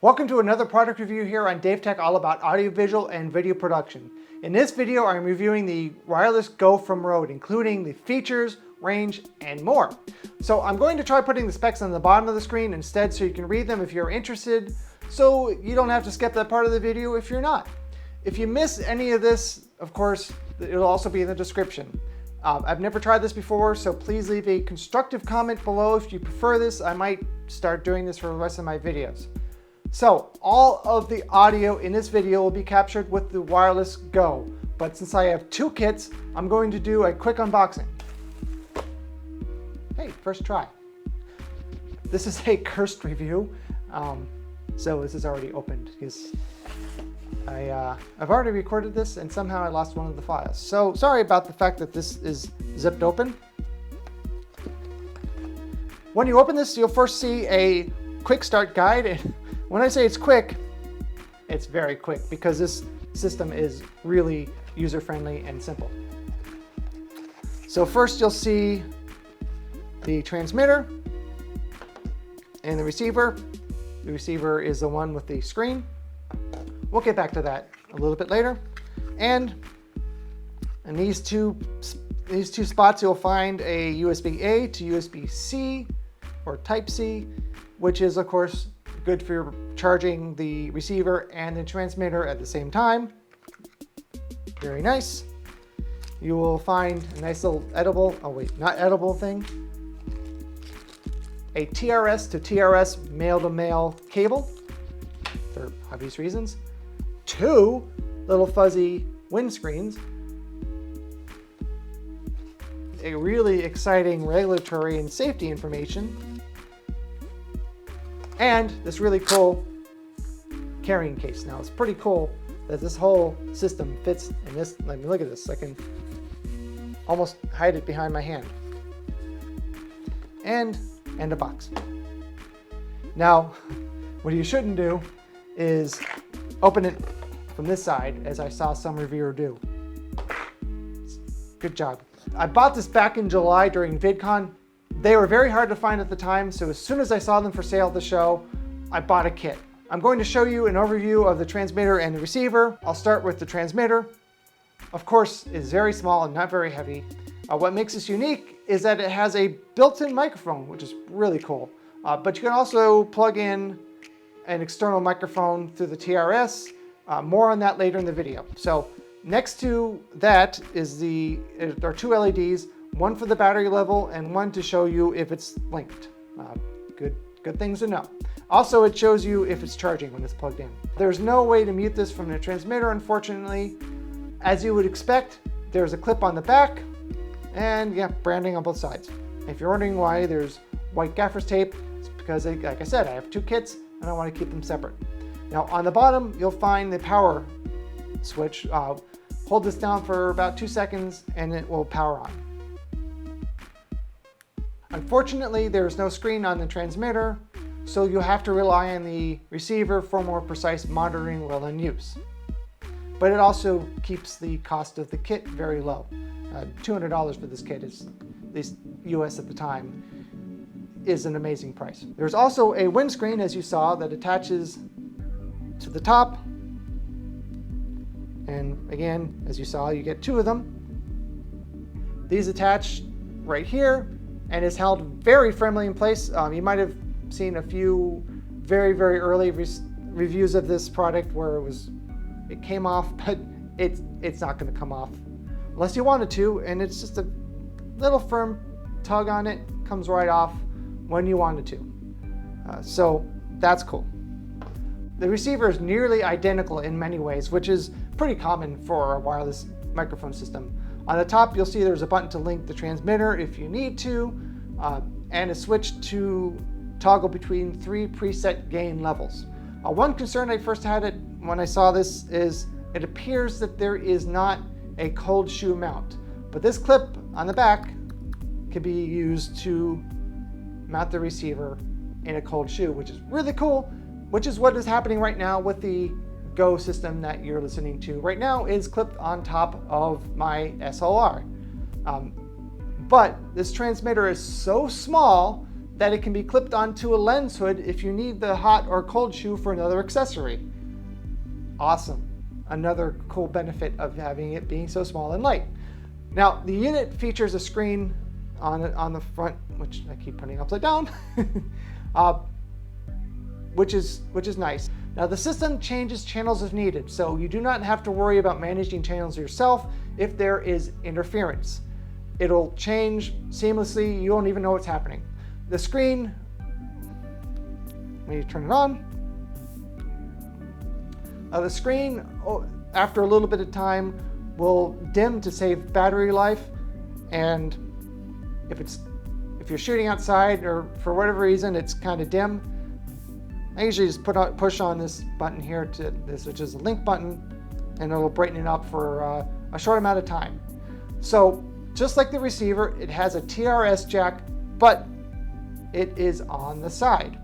Welcome to another product review here on Dave Tech, all about audiovisual and video production. In this video, I'm reviewing the wireless Go from Rode, including the features, range, and more. So I'm going to try putting the specs on the bottom of the screen instead so you can read them if you're interested, so you don't have to skip that part of the video if you're not. If you miss any of this, of course, it'll also be in the description. I've never tried this before, so please leave a constructive comment below if you prefer this. I might start doing this for the rest of my videos. So all of the audio in this video will be captured with the wireless Go, but since I have two kits, I'm going to do a quick unboxing. Hey, first try. This is a cursed review, so this is already opened because I've already recorded this and somehow I lost one of the files. So sorry about the fact that this is zipped open. When you open this, you'll first see a quick start guide. And when I say it's quick, it's very quick because this system is really user-friendly and simple. So first you'll see the transmitter and the receiver. The receiver is the one with the screen. We'll get back to that a little bit later. And in these two spots, you'll find a USB-A to USB-C or Type-C, which is of course good for charging the receiver and the transmitter at the same time. Very nice. You will find a nice little edible, oh wait, not edible thing. A TRS to TRS male-to-male cable for obvious reasons. Two little fuzzy windscreens. A really exciting regulatory and safety information. And this really cool carrying case. Now it's pretty cool that this whole system fits in this. Let me look at this. I can almost hide it behind my hand. And a box. Now, what you shouldn't do is open it from this side, as I saw some reviewer do. Good job. I bought this back in July during VidCon. They were very hard to find at the time, so as soon as I saw them for sale at the show, I bought a kit. I'm going to show you an overview of the transmitter and the receiver. I'll start with the transmitter. Of course, it's very small and not very heavy. What makes this unique is that it has a built-in microphone, which is really cool. But you can also plug in an external microphone through the TRS. More on that later in the video. So next to that is there are two LEDs, one for the battery level and one to show you if it's linked. Good things to know. Also, it shows you if it's charging when it's plugged in. There's no way to mute this from the transmitter, unfortunately. As you would expect, there's a clip on the back and yeah, branding on both sides. If you're wondering why there's white gaffer's tape, it's because, like I said, I have two kits and I want to keep them separate. Now on the bottom, you'll find the power switch. Hold this down for about 2 seconds and it will power on. Unfortunately, there's no screen on the transmitter, so you'll have to rely on the receiver for more precise monitoring while in use. But it also keeps the cost of the kit very low. $200 for this kit, is, at least US at the time, is an amazing price. There's also a windscreen, as you saw, that attaches to the top. And again, as you saw, you get two of them. These attach right here and is held very firmly in place. You might have seen a few very early reviews of this product where it came off, but it's not going to come off unless you wanted to, and it's just a little firm tug on it, comes right off when you wanted to. So that's cool. The receiver is nearly identical in many ways, which is pretty common for a wireless microphone system. On the top, you'll see there's a button to link the transmitter if you need to, and a switch to toggle between 3 preset gain levels. One concern I first had when I saw this is it appears that there is not a cold shoe mount, but this clip on the back can be used to mount the receiver in a cold shoe, which is really cool, which is what is happening right now with the Go system that you're listening to right now. Is clipped on top of my SLR. But this transmitter is so small that it can be clipped onto a lens hood if you need the hot or cold shoe for another accessory. Awesome. Another cool benefit of having it being so small and light. Now, the unit features a screen on the front, which I keep putting upside down, which is nice. Now, the system changes channels if needed, so you do not have to worry about managing channels yourself if there is interference. It'll change seamlessly. You won't even know what's happening. The screen, when you turn it on, the screen, after a little bit of time, will dim to save battery life. And if you're shooting outside or for whatever reason it's kind of dim, I usually just push on this button here, which is a link button, and it'll brighten it up for a short amount of time. So just like the receiver, it has a TRS jack, but it is on the side.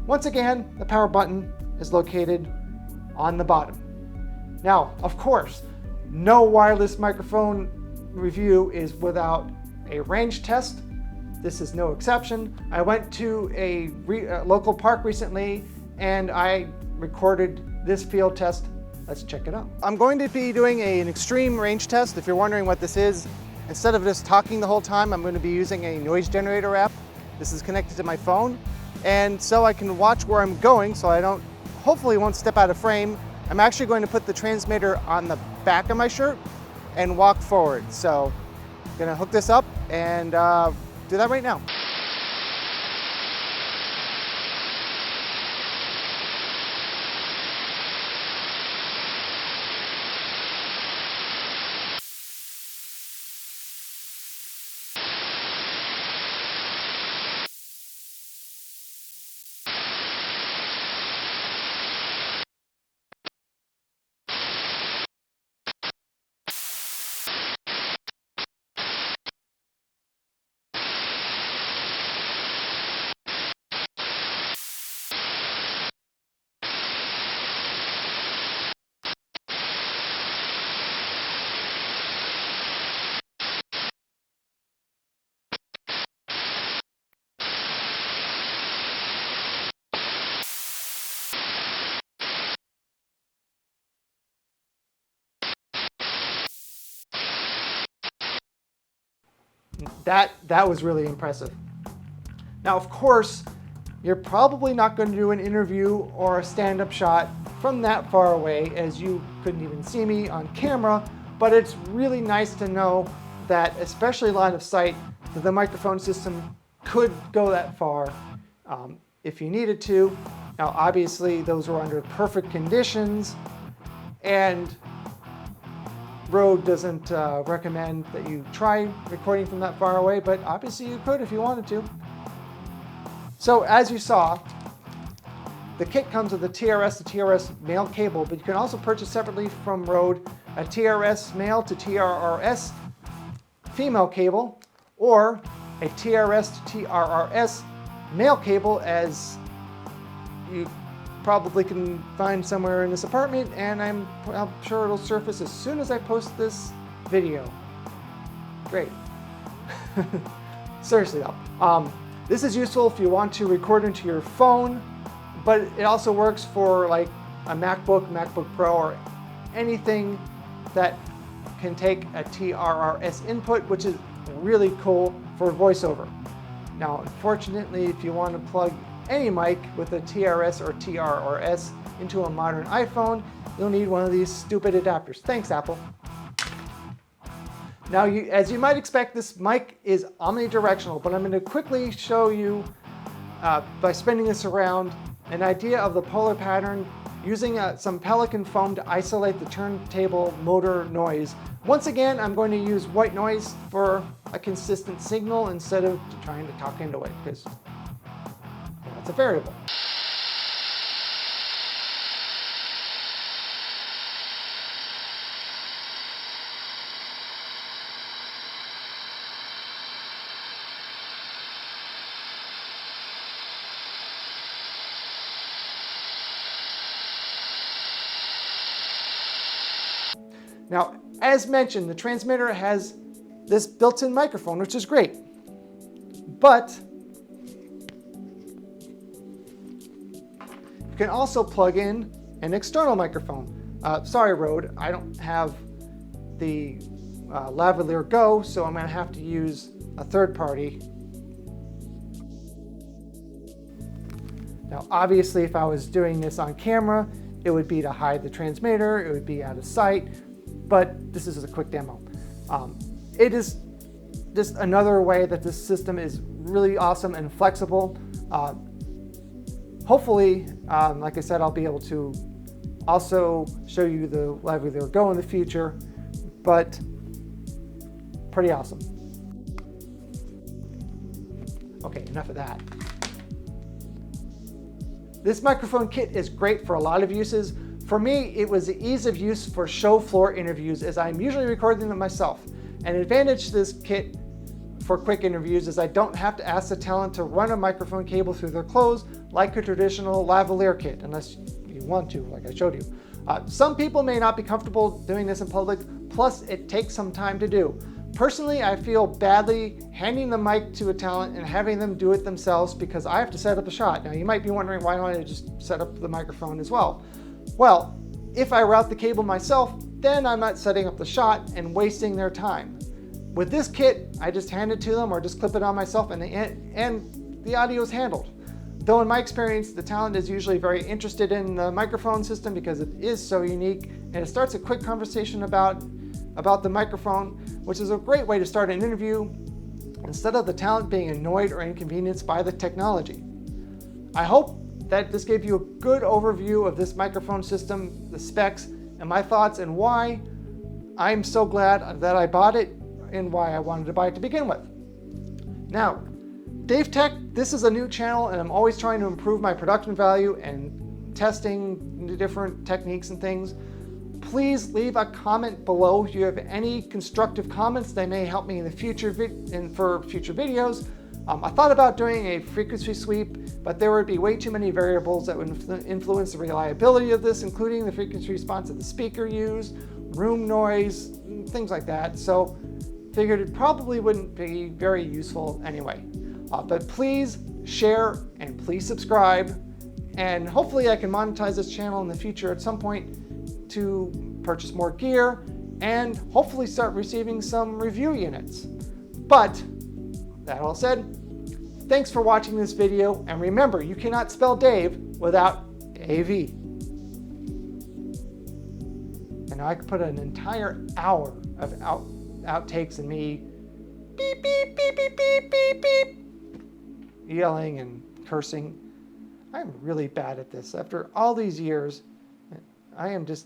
Once again, the power button is located on the bottom. Now, of course, no wireless microphone review is without a range test. This is no exception. I went to a local park recently and I recorded this field test. Let's check it out. I'm going to be doing an extreme range test. If you're wondering what this is, instead of just talking the whole time, I'm going to be using a noise generator app. This is connected to my phone, and so I can watch where I'm going so I hopefully won't step out of frame. I'm actually going to put the transmitter on the back of my shirt and walk forward. So I'm going to hook this up and do that right now. That was really impressive. Now, of course, you're probably not going to do an interview or a stand-up shot from that far away, as you couldn't even see me on camera, but it's really nice to know that, especially line of sight, that the microphone system could go that far if you needed to. Now, obviously, those were under perfect conditions, and Rode doesn't recommend that you try recording from that far away, but obviously you could if you wanted to. So as you saw, the kit comes with a TRS to TRS male cable, but you can also purchase separately from Rode a TRS male to TRRS female cable, or a TRS to TRRS male cable, as you probably can find somewhere in this apartment, and I'm sure it'll surface as soon as I post this video. Great. Seriously though, this is useful if you want to record into your phone, but it also works for like a MacBook, MacBook Pro, or anything that can take a TRRS input, which is really cool for voiceover. Now, unfortunately, if you want to plug any mic with a TRS or TRRS into a modern iPhone, you'll need one of these stupid adapters. Thanks, Apple. Now, as you might expect, this mic is omnidirectional, but I'm going to quickly show you, by spinning this around, an idea of the polar pattern using some Pelican foam to isolate the turntable motor noise. Once again, I'm going to use white noise for a consistent signal instead of trying to talk into it, because that's a variable. Now, as mentioned, the transmitter has this built-in microphone, which is great. But can also plug in an external microphone. Sorry, Rode, I don't have the lavalier Go, so I'm going to have to use a third party. Now, obviously, if I was doing this on camera, it would be to hide the transmitter, it would be out of sight, but this is a quick demo. It is just another way that this system is really awesome and flexible. Hopefully, like I said, I'll be able to also show you the lavalier Go in the future, but pretty awesome. Okay, enough of that. This microphone kit is great for a lot of uses. For me, it was the ease of use for show floor interviews, as I'm usually recording them myself. An advantage to this kit for quick interviews is I don't have to ask the talent to run a microphone cable through their clothes like a traditional lavalier kit, unless you want to, like I showed you. Some people may not be comfortable doing this in public, plus it takes some time to do. Personally, I feel badly handing the mic to a talent and having them do it themselves because I have to set up a shot. Now, you might be wondering, why don't I just set up the microphone as well? Well, if I route the cable myself, then I'm not setting up the shot and wasting their time. With this kit, I just hand it to them or just clip it on myself and the audio is handled. Though in my experience, the talent is usually very interested in the microphone system because it is so unique, and it starts a quick conversation about the microphone, which is a great way to start an interview instead of the talent being annoyed or inconvenienced by the technology. I hope that this gave you a good overview of this microphone system, the specs, and my thoughts and why I'm so glad that I bought it and why I wanted to buy it to begin with. Now, Dave Tech, this is a new channel and I'm always trying to improve my production value and testing different techniques and things. Please leave a comment below if you have any constructive comments that may help me in the future for future videos. I thought about doing a frequency sweep, but there would be way too many variables that would influence the reliability of this, including the frequency response that the speaker used, room noise, things like that. So figured it probably wouldn't be very useful anyway. But please share and please subscribe, and hopefully I can monetize this channel in the future at some point to purchase more gear and hopefully start receiving some review units. But that all said, thanks for watching this video, and remember, you cannot spell Dave without AV. And now I could put an entire hour of outtakes and me beep, beep, beep, beep, beep, beep, beep, yelling and cursing. I'm really bad at this. After all these years, I am just